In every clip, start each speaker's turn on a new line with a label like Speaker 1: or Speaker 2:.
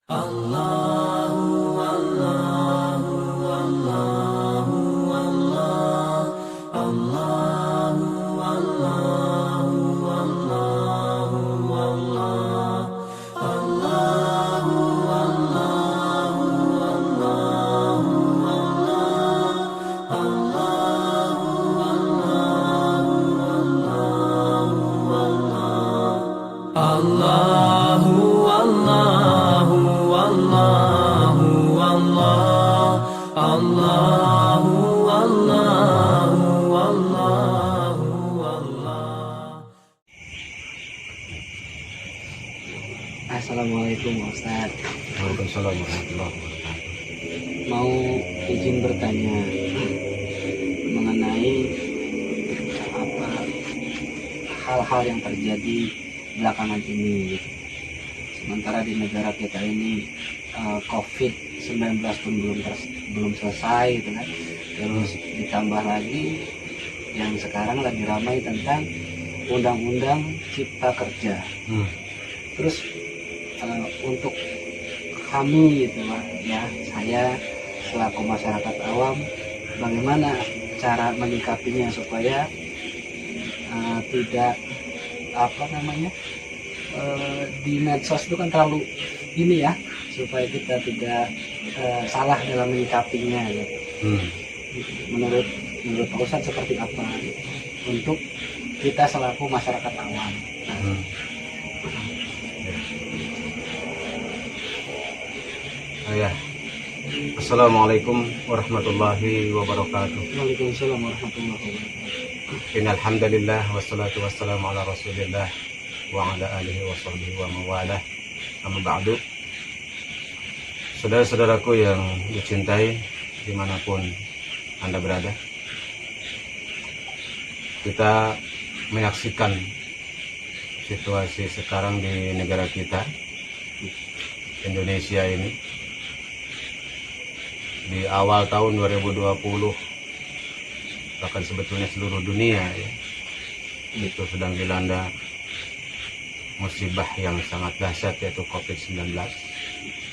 Speaker 1: Allahu Allahu Allahu Allah Allahu Allahu Allahu Allah Allahu Allahu Allahu Allah Allahu Allahu Allahu Allahu
Speaker 2: Assalamualaikum Ustaz.
Speaker 3: Waalaikumsalam warahmatullahi wabarakatuh.
Speaker 2: Mau izin bertanya mengenai apa hal-hal yang terjadi belakangan ini. Sementara di negara kita ini COVID-19 pun belum selesai, gitu kan. Terus ditambah lagi yang sekarang lagi ramai tentang Undang-Undang Cipta Kerja. Terus untuk kami gitu Pak, ya saya selaku masyarakat awam, bagaimana cara menyikapinya supaya tidak di medsos itu kan terlalu ini ya, supaya kita tidak salah dalam menyikapinya gitu. Menurut Pak Ustadz seperti apa gitu, untuk kita selaku masyarakat awam.
Speaker 3: Ya. Assalamualaikum warahmatullahi wabarakatuh.
Speaker 2: Waalaikumsalam warahmatullahi wabarakatuh.
Speaker 3: Innal hamdalillah wassalatu wassalamu ala Rasulillah wa ala alihi wa sahbihi wa mawalah. Amma ba'du. Saudara-saudaraku yang dicintai dimanapun Anda berada, kita menyaksikan situasi sekarang di negara kita, Indonesia ini. Di awal tahun 2020, bahkan sebetulnya seluruh dunia ya, itu sedang dilanda musibah yang sangat dahsyat, yaitu COVID-19,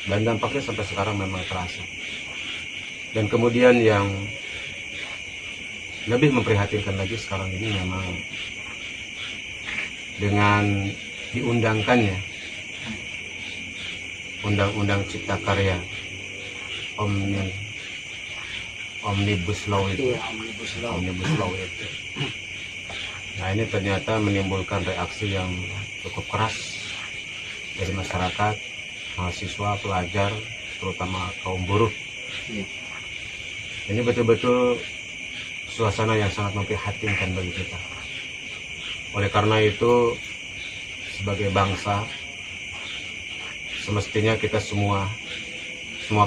Speaker 3: dan dampaknya sampai sekarang memang terasa. Dan kemudian yang lebih memprihatinkan lagi sekarang ini memang dengan diundangkannya Undang-Undang Cipta Karya, Omnibus Law itu. Omnibus Law itu. Nah, ini ternyata menimbulkan reaksi yang cukup keras dari masyarakat, mahasiswa, pelajar, terutama kaum buruh. Ini betul-betul suasana yang sangat memprihatinkan bagi kita. Oleh karena itu, sebagai bangsa, semestinya kita semua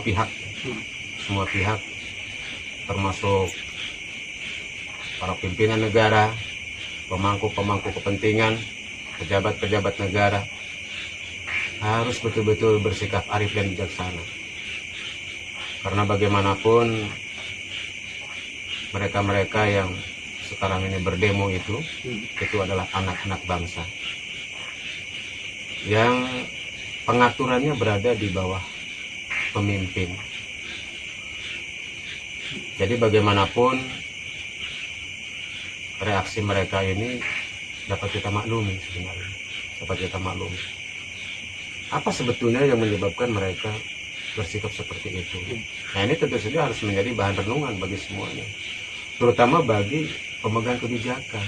Speaker 3: pihak, termasuk para pimpinan negara, pemangku kepentingan, pejabat-pejabat negara, harus betul-betul bersikap arif dan bijaksana. Karena bagaimanapun mereka-mereka yang sekarang ini berdemo itu adalah anak-anak bangsa yang pengaturannya berada di bawah pemimpin. Jadi bagaimanapun reaksi mereka ini dapat kita maklumi sebenarnya. Apa sebetulnya yang menyebabkan mereka bersikap seperti itu? Nah, ini tentu saja harus menjadi bahan renungan bagi semuanya, terutama bagi pemegang kebijakan.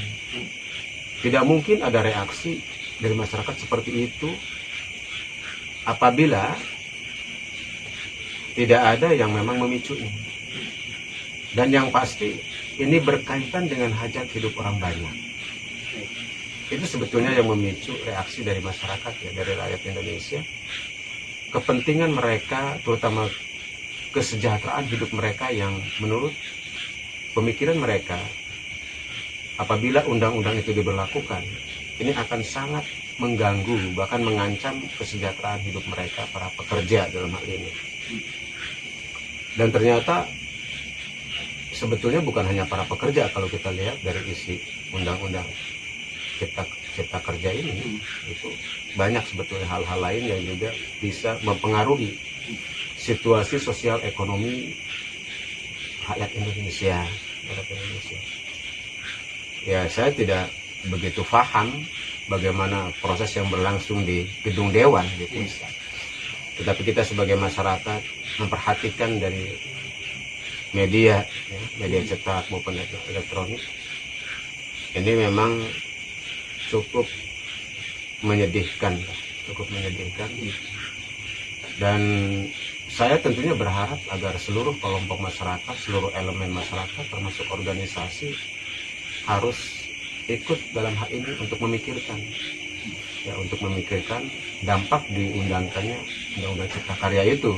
Speaker 3: Tidak mungkin ada reaksi dari masyarakat seperti itu apabila tidak ada yang memang memicunya. Dan yang pasti ini berkaitan dengan hajat hidup orang banyak. Itu sebetulnya yang memicu reaksi dari masyarakat ya, dari rakyat Indonesia. Kepentingan mereka, terutama kesejahteraan hidup mereka yang menurut pemikiran mereka, apabila undang-undang itu diberlakukan, ini akan sangat mengganggu, bahkan mengancam kesejahteraan hidup mereka, para pekerja dalam hal ini. Dan ternyata sebetulnya bukan hanya para pekerja, kalau kita lihat dari isi undang-undang Cipta Kerja ini, itu banyak sebetulnya hal-hal lain yang juga bisa mempengaruhi situasi sosial ekonomi rakyat Indonesia. Ya, saya tidak begitu paham bagaimana proses yang berlangsung di gedung dewan gitu. Tetapi kita sebagai masyarakat memperhatikan dari media, ya, media cetak maupun elektronik, ini memang cukup menyedihkan. Dan saya tentunya berharap agar seluruh kelompok masyarakat, seluruh elemen masyarakat, termasuk organisasi, harus ikut dalam hal ini untuk memikirkan, ya, untuk memikirkan dampak diundangkannya Undang-Undang Cipta Karya itu.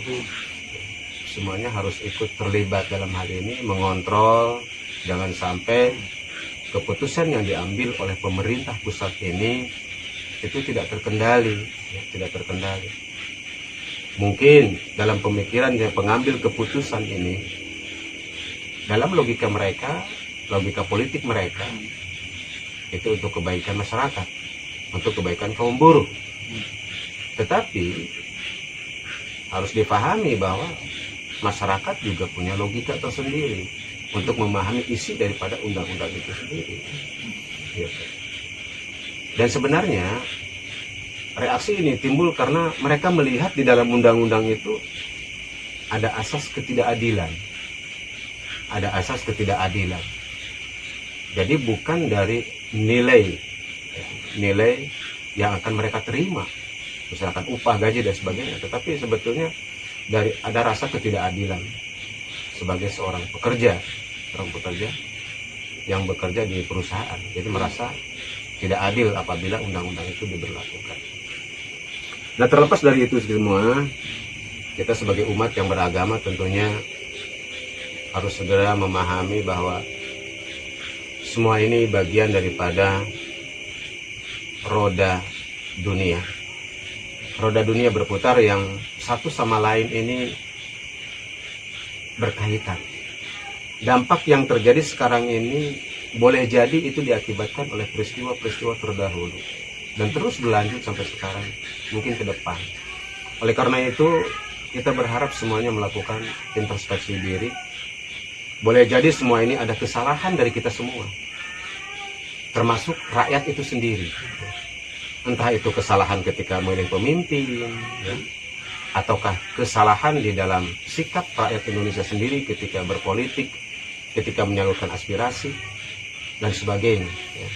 Speaker 3: Semuanya harus ikut terlibat dalam hal ini, mengontrol, jangan sampai keputusan yang diambil oleh pemerintah pusat ini itu tidak terkendali, ya, tidak terkendali. Mungkin dalam pemikiran yang pengambil keputusan ini, dalam logika mereka, logika politik mereka, itu untuk kebaikan masyarakat, untuk kebaikan kaum buruh. Tetapi harus dipahami bahwa masyarakat juga punya logika tersendiri untuk memahami isi daripada undang-undang itu sendiri. Dan sebenarnya reaksi ini timbul karena mereka melihat di dalam undang-undang itu ada asas ketidakadilan. Ada asas ketidakadilan. Jadi bukan dari nilai yang akan mereka terima, misalkan upah, gaji dan sebagainya, tetapi sebetulnya dari ada rasa ketidakadilan sebagai seorang pekerja yang bekerja di perusahaan. Jadi merasa tidak adil apabila undang-undang itu diberlakukan. Nah, terlepas dari itu semua, kita sebagai umat yang beragama tentunya harus segera memahami bahwa semua ini bagian daripada roda dunia. Roda dunia berputar yang satu sama lain ini berkaitan. Dampak yang terjadi sekarang ini boleh jadi itu diakibatkan oleh peristiwa-peristiwa terdahulu dan terus berlanjut sampai sekarang, mungkin ke depan. Oleh karena itu, kita berharap semuanya melakukan introspeksi diri. Boleh jadi semua ini ada kesalahan dari kita semua, termasuk rakyat itu sendiri. Entah itu kesalahan ketika memilih pemimpin, ya, ataukah kesalahan di dalam sikap rakyat Indonesia sendiri ketika berpolitik, ketika menyalurkan aspirasi, dan sebagainya. Ya.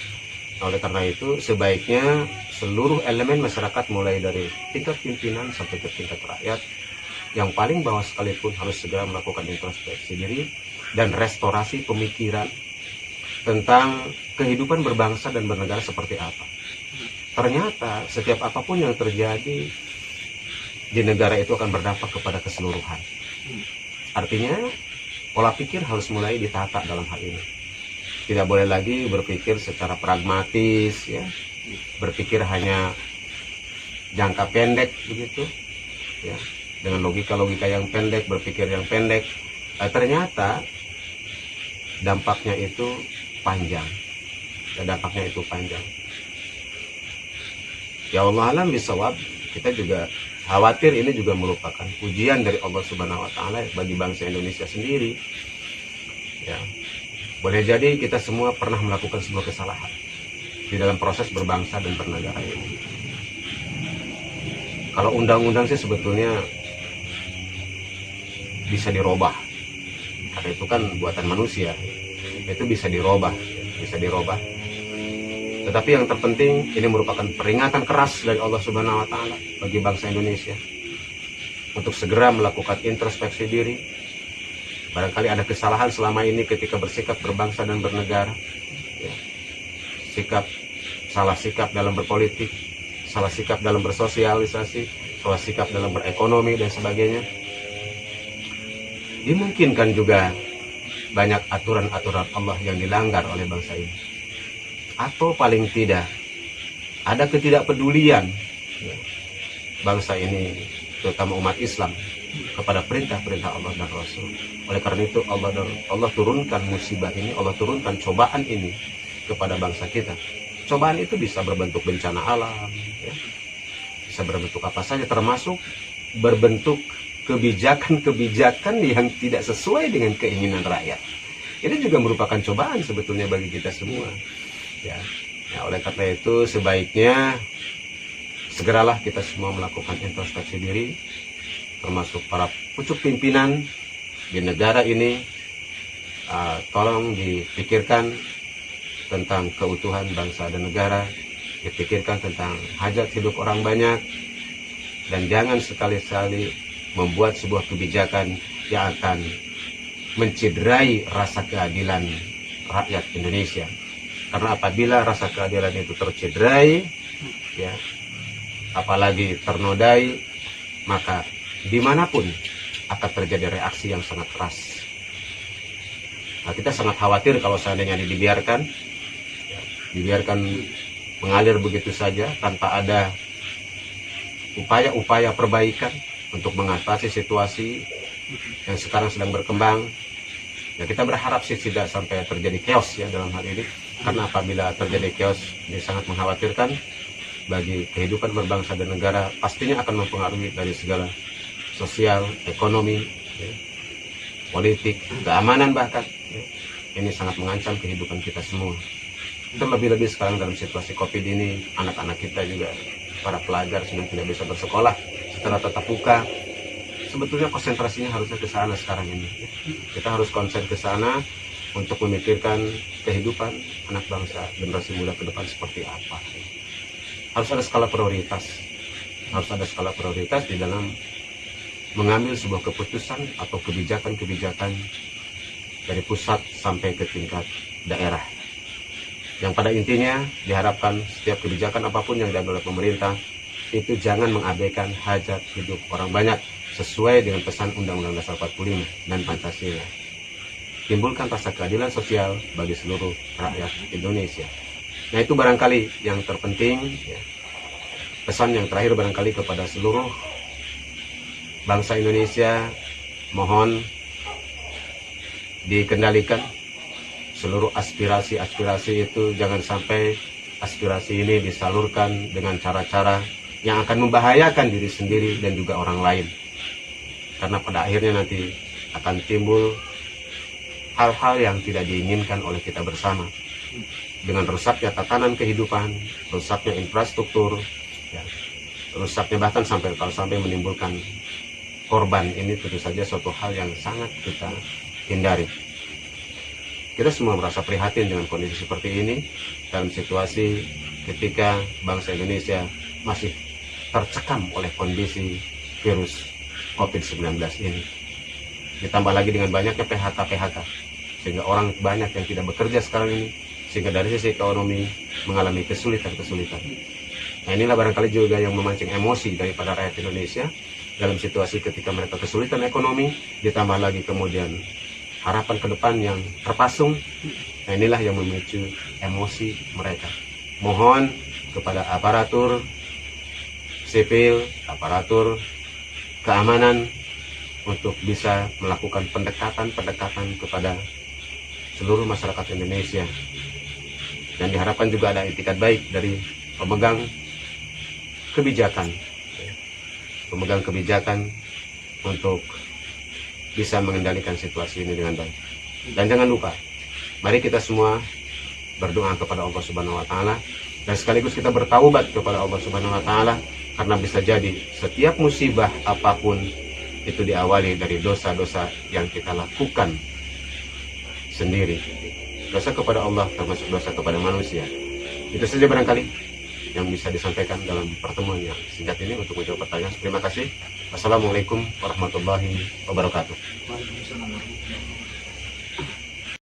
Speaker 3: Oleh karena itu, sebaiknya seluruh elemen masyarakat mulai dari tingkat pimpinan sampai ke tingkat rakyat, yang paling bawah sekalipun harus segera melakukan introspeksi diri dan restorasi pemikiran tentang kehidupan berbangsa dan bernegara seperti apa. Ternyata setiap apapun yang terjadi di negara itu akan berdampak kepada keseluruhan. Artinya pola pikir harus mulai ditata dalam hal ini. Tidak boleh lagi berpikir secara pragmatis, ya, berpikir hanya jangka pendek begitu, ya, dengan logika-logika yang pendek, berpikir yang pendek. Ternyata dampaknya itu panjang. Dampaknya itu panjang. Ya Allah alam bisawab, kita juga khawatir ini juga merupakan ujian dari Allah Subhanahu wa taala bagi bangsa Indonesia sendiri. Ya. Boleh jadi kita semua pernah melakukan sebuah kesalahan di dalam proses berbangsa dan bernegara ini. Kalau undang-undang sih sebetulnya bisa dirubah. Karena itu kan buatan manusia. Itu bisa dirubah, Tetapi yang terpenting, ini merupakan peringatan keras dari Allah Subhanahu wa taala bagi bangsa Indonesia untuk segera melakukan introspeksi diri. Barangkali ada kesalahan selama ini ketika bersikap berbangsa dan bernegara. Ya. Salah sikap dalam berpolitik, salah sikap dalam bersosialisasi, salah sikap dalam berekonomi dan sebagainya. Dimungkinkan juga banyak aturan-aturan Allah yang dilanggar oleh bangsa ini. Atau paling tidak ada ketidakpedulian, ya, bangsa ini, terutama umat Islam, kepada perintah-perintah Allah dan Rasul. Oleh karena itu Allah turunkan musibah ini, Allah turunkan cobaan ini kepada bangsa kita cobaan itu bisa berbentuk bencana alam, ya. Bisa berbentuk apa saja, termasuk berbentuk kebijakan-kebijakan yang tidak sesuai dengan keinginan rakyat. Ini juga merupakan cobaan sebetulnya bagi kita semua. Ya, oleh karena itu sebaiknya segeralah kita semua melakukan introspeksi diri, termasuk para pucuk pimpinan di negara ini. Tolong dipikirkan tentang keutuhan bangsa dan negara, dipikirkan tentang hajat hidup orang banyak, dan jangan sekali-kali membuat sebuah kebijakan yang akan mencederai rasa keadilan rakyat Indonesia. Karena apabila rasa keadilan itu tercederai, ya, apalagi ternodai, maka dimanapun akan terjadi reaksi yang sangat keras. Nah, kita sangat khawatir kalau seandainya dibiarkan, ya, dibiarkan mengalir begitu saja tanpa ada upaya-upaya perbaikan untuk mengatasi situasi yang sekarang sedang berkembang. Ya, kita berharap sih tidak sampai terjadi chaos ya dalam hal ini, karena apabila terjadi chaos ini sangat mengkhawatirkan bagi kehidupan berbangsa dan negara, pastinya akan mempengaruhi dari segala sosial, ekonomi, ya, politik, keamanan bahkan. Ya. Ini sangat mengancam kehidupan kita semua. Terlebih-lebih sekarang dalam situasi COVID ini, anak-anak kita juga, para pelajar sudah tidak bisa bersekolah secara tatap muka. Sebetulnya konsentrasinya harusnya ke sana sekarang ini. Kita harus konsen ke sana untuk memikirkan kehidupan anak bangsa, generasi muda ke depan seperti apa. Harus ada skala prioritas. Harus ada skala prioritas di dalam mengambil sebuah keputusan atau kebijakan-kebijakan dari pusat sampai ke tingkat daerah. Yang pada intinya diharapkan setiap kebijakan apapun yang diambil oleh pemerintah itu jangan mengabaikan hajat hidup orang banyak sesuai dengan pesan Undang-Undang Dasar 45 dan Pancasila. Timbulkan rasa keadilan sosial bagi seluruh rakyat Indonesia. Nah, itu barangkali yang terpenting, ya. Pesan yang terakhir barangkali kepada seluruh bangsa Indonesia, mohon dikendalikan seluruh aspirasi-aspirasi itu. Jangan sampai aspirasi ini disalurkan dengan cara-cara yang akan membahayakan diri sendiri dan juga orang lain. Karena pada akhirnya nanti akan timbul hal-hal yang tidak diinginkan oleh kita bersama. Dengan rusaknya tatanan kehidupan, rusaknya infrastruktur, ya, rusaknya bahkan sampai menimbulkan korban, ini tentu saja suatu hal yang sangat kita hindari. Kita semua merasa prihatin dengan kondisi seperti ini dalam situasi ketika bangsa Indonesia masih tercekam oleh kondisi virus COVID-19 ini. Ditambah lagi dengan banyaknya PHK, sehingga orang banyak yang tidak bekerja sekarang ini, sehingga dari sisi ekonomi mengalami kesulitan-kesulitan. Nah, inilah barangkali juga yang memancing emosi daripada rakyat Indonesia dalam situasi ketika mereka kesulitan ekonomi, ditambah lagi kemudian harapan ke depan yang terpasung. Nah, inilah yang memicu emosi mereka. Mohon kepada aparatur sipil, aparatur keamanan untuk bisa melakukan pendekatan kepada seluruh masyarakat Indonesia. Dan diharapkan juga ada itikat baik dari pemegang kebijakan untuk bisa mengendalikan situasi ini dengan baik. Dan jangan lupa, mari kita semua berdoa kepada Allah Subhanahu wa taala dan sekaligus kita bertaubat kepada Allah Subhanahu wa taala, karena bisa jadi setiap musibah apapun itu diawali dari dosa-dosa yang kita lakukan sendiri. Dosa kepada Allah termasuk dosa kepada manusia. Itu saja barangkali yang bisa disampaikan dalam pertemuan yang singkat ini untuk menjawab pertanyaan. Terima kasih. Wassalamualaikum warahmatullahi wabarakatuh.
Speaker 2: Waalaikumsalam warahmatullahi wabarakatuh.